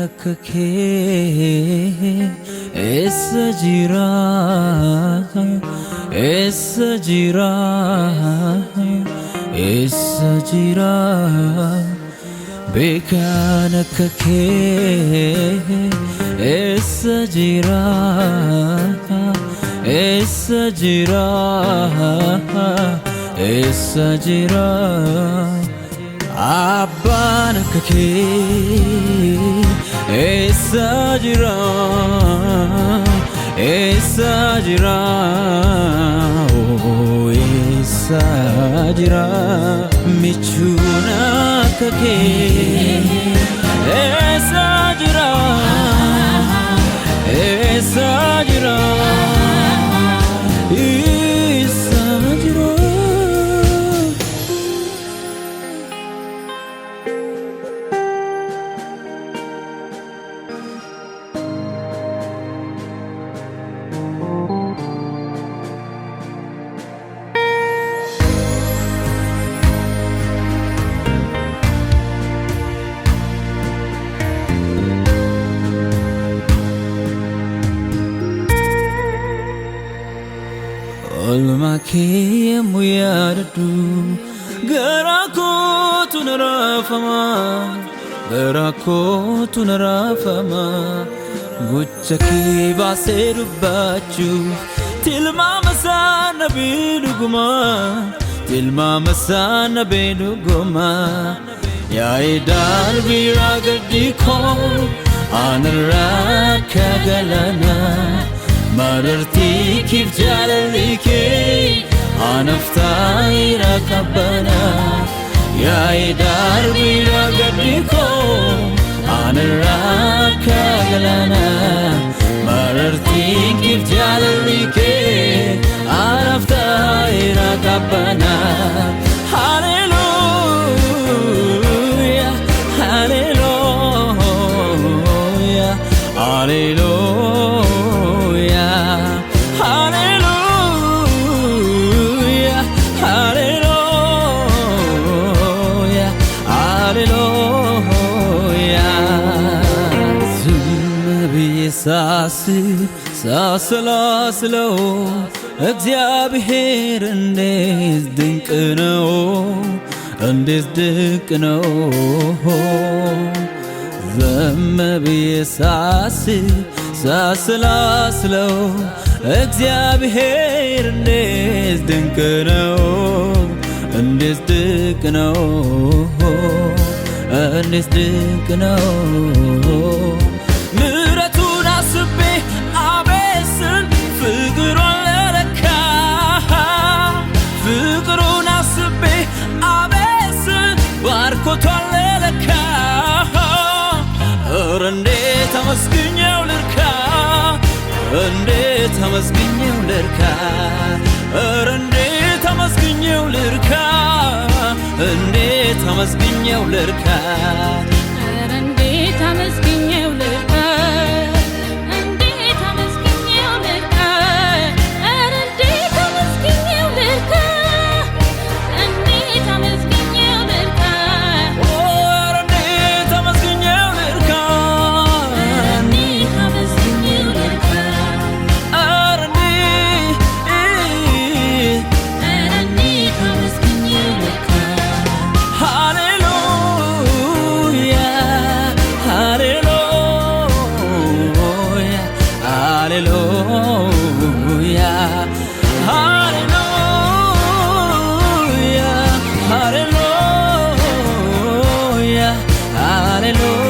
kake essa gira bekana kake essa gira Abban kake essa gira oh essa gira michuna kake essa gira Olmake muyardu Garakotu narafama Guchaki baserubachu Tilma masana beduguma Ya idar viragadiko Anaraka galana Mararti kif jalalike Anaftai rakabana Ya idar viragadiko Anaraka galana Mararti kif jalalike Anaftai rakabana Hallelujah, hallelujah, hallelujah Hallelujah, hallelujah, hallelujah Zumbi ሳስላስለው እግዚአብሔር እንዴት ድንቅ ነው ዝም ብዬ ሳስላስለው እግዚአብሔር እንዴት ድንቅ ነው ምሕረቱን አስቤ አቤስን ፍቅሩን ለለካ ፍቅሩን አስቤ አቤስን ባርኮቷን ለለካ ኧረ እንዴት አመስግኜው ልርካ እንዴት አመስግኜው ልርካ ኧረ እንዴት አመስግኜው ልርካ እንዴት አመስግኜው ልርካ ኧረ እንዴት አመስግኜው ልርካ እንዴት አመስግኜው ልርካ ኧረ እንዴት አመስግኜው ልርካ እንዴት አመስግኜው ልርካ ኧረ እንዴት አመስግኜው ልርካ እንዴት አመስግኜው ልርካ ኧረ እንዴት አመስግኜው ልርካ Hallelujah, hallelujah, hallelujah, hallelujah.